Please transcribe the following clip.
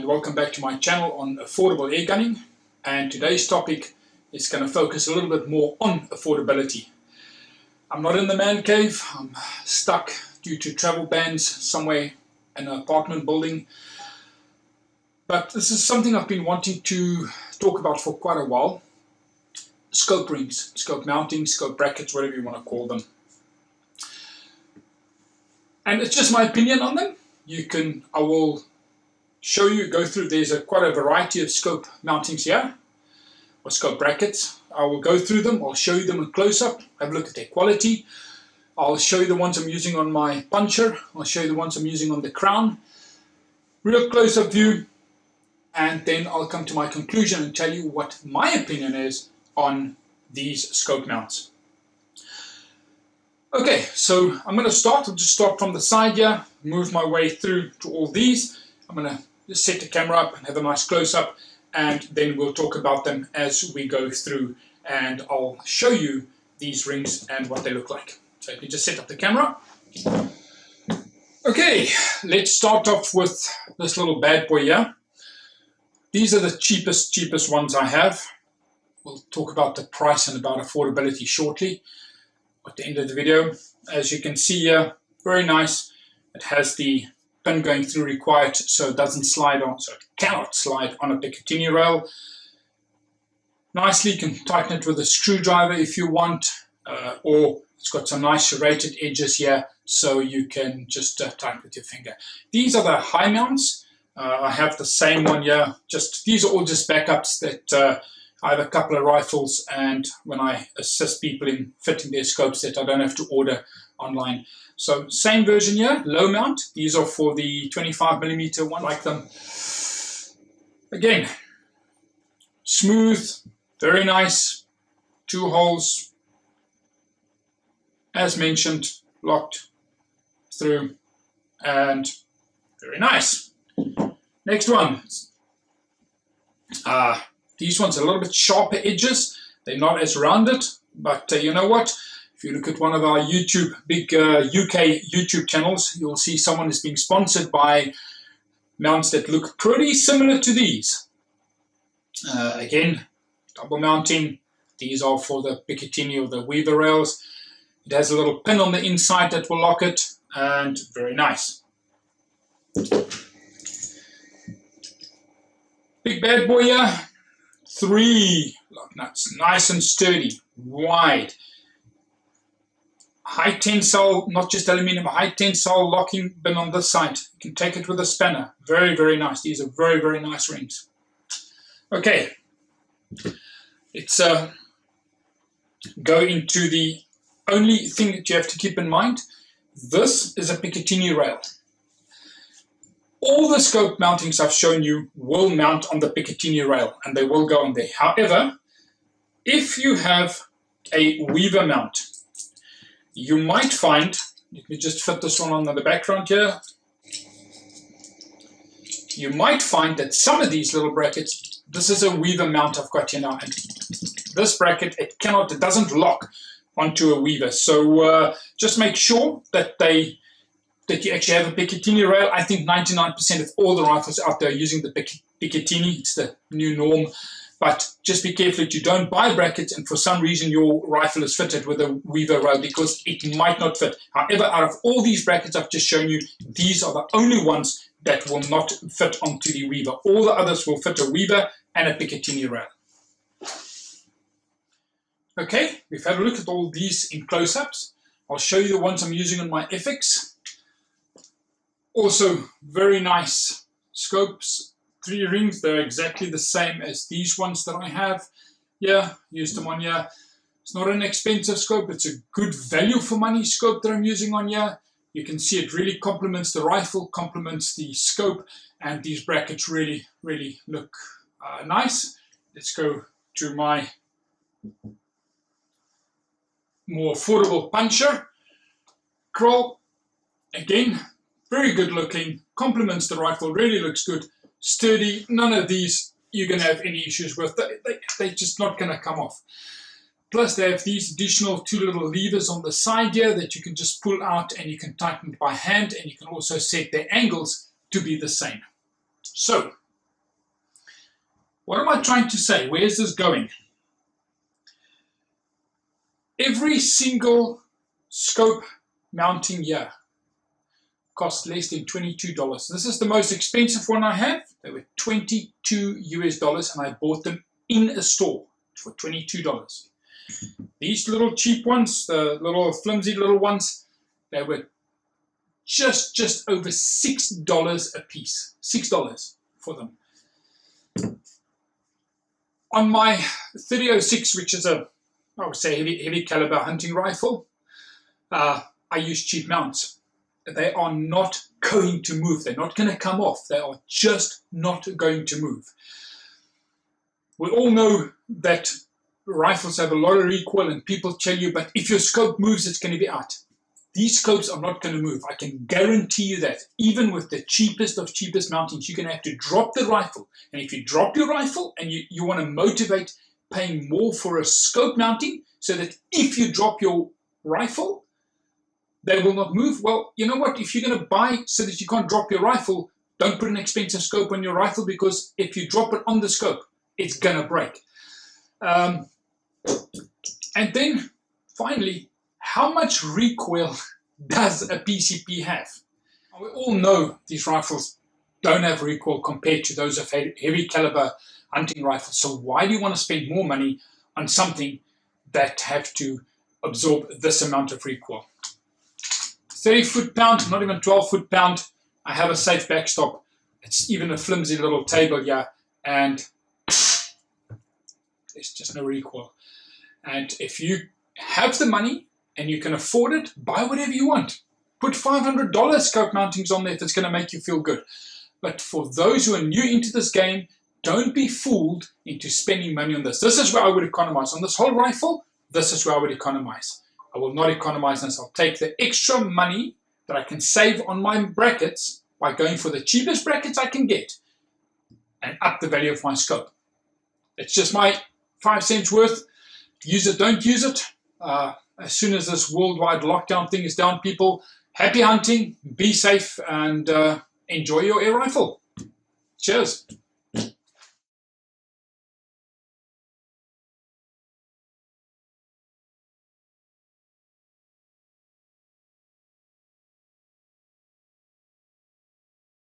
and welcome back to my channel on affordable air gunning. And today's topic is going to focus a little bit more on affordability. I'm not in the man cave. I'm stuck due to travel bans somewhere in an apartment building. But this is something I've been wanting to talk about for quite a while. Scope rings, scope mounting, scope brackets, whatever you want to call them. And it's just my opinion on them. I will show you, go through, there's quite a variety of scope mountings here, or scope brackets. I will go through them, I'll show you them in close-up, have a look at their quality. I'll show you the ones I'm using on my puncher, I'll show you the ones I'm using on the crown. Real close-up view, and then I'll come to my conclusion and tell you what my opinion is on these scope mounts. Okay, so I'm going to start. I'll just start from the side here, move my way through to all these. I'm going to just set the camera up and have a nice close-up, and then we'll talk about them as we go through, and I'll show you these rings and what they look like. So if you just set up the camera. Okay, let's start off with this little bad boy here. These are the cheapest ones I have. We'll talk about the price and about affordability shortly at the end of the video. As you can see here, very nice. It has the pin going through required, so it doesn't slide on, so it cannot slide on a Picatinny rail. Nicely, you can tighten it with a screwdriver if you want, or it's got some nice serrated edges here, so you can just tighten with your finger. These are the high mounts. I have the same one here. These are all just backups that I have a couple of rifles, and when I assist people in fitting their scopes, that I don't have to order online. So same version here, low mount. These are for the 25mm one, like them. Again, smooth, very nice, 2 holes, as mentioned, locked through, and very nice. Next one. These ones are a little bit sharper edges. They're not as rounded, but you know what? If you look at one of our big UK YouTube channels, you'll see someone is being sponsored by mounts that look pretty similar to these. Again, double mounting. These are for the Picatinny or the Weaver rails. It has a little pin on the inside that will lock it, and very nice. Big bad boy here. 3 lock nuts, nice and sturdy, wide. High tensile, not just aluminum, high tensile locking bin on this side. You can take it with a spanner. Very, very nice. These are very, very nice rings. Okay, let's go into the only thing that you have to keep in mind. This is a Picatinny rail. All the scope mountings I've shown you will mount on the Picatinny rail, and they will go on there. However, if you have a Weaver mount, you might find, let me just fit this one on the background here, you might find that some of these little brackets, this is a Weaver mount I've got here now, and this bracket, it doesn't lock onto a Weaver. So just make sure that you actually have a Picatinny rail. I think 99% of all the rifles out there are using the Picatinny. It's the new norm. But just be careful that you don't buy brackets and for some reason your rifle is fitted with a Weaver rail, because it might not fit. However, out of all these brackets I've just shown you, these are the only ones that will not fit onto the Weaver. All the others will fit a Weaver and a Picatinny rail. Okay, we've had a look at all these in close-ups. I'll show you the ones I'm using on my FX. Also, very nice scopes, 3 rings. They're exactly the same as these ones that I have. Yeah, used them on here. It's not an expensive scope. It's a good value for money scope that I'm using on here. You can see it really complements the rifle, complements the scope, and these brackets really, really look nice. Let's go to my more affordable puncher. Crawl, again, very good looking, complements the rifle, really looks good, sturdy. None of these you're going to have any issues with. They're just not going to come off. Plus they have these additional 2 little levers on the side here that you can just pull out, and you can tighten it by hand, and you can also set their angles to be the same. So What am I trying to say? Where is this going? Every single scope mounting here cost less than $22. This is the most expensive one I have. They were $22 US, and I bought them in a store for $22. These little cheap ones, the little flimsy little ones, they were just over $6 a piece. $6 for them. On my 3006, which is I would say heavy caliber hunting rifle, I use cheap mounts. They are not going to move. They're not going to come off. They are just not going to move. We all know that rifles have a lot of recoil, and people tell you, but if your scope moves, it's going to be out. These scopes are not going to move. I can guarantee you that. Even with the cheapest of cheapest mountings, you're going to have to drop the rifle. And if you drop your rifle and you want to motivate paying more for a scope mounting, so that if you drop your rifle, they will not move. Well, you know what? If you're going to buy so that you can't drop your rifle, don't put an expensive scope on your rifle, because if you drop it on the scope, it's going to break. And then, finally, how much recoil does a PCP have? We all know these rifles don't have recoil compared to those of heavy caliber hunting rifles. So why do you want to spend more money on something that have to absorb this amount of recoil? 30 foot-pound, not even 12 foot-pound. I have a safe backstop. It's even a flimsy little table here, and there's just no recoil. And if you have the money and you can afford it, buy whatever you want. Put $500 scope mountings on there if it's going to make you feel good. But for those who are new into this game, don't be fooled into spending money on this. This is where I would economize. On this whole rifle, this is where I would economize. I will not economize this. I'll take the extra money that I can save on my brackets by going for the cheapest brackets I can get and up the value of my scope. It's just my 5 cents worth. Use it, don't use it. As soon as this worldwide lockdown thing is down, people, happy hunting, be safe, and enjoy your air rifle. Cheers.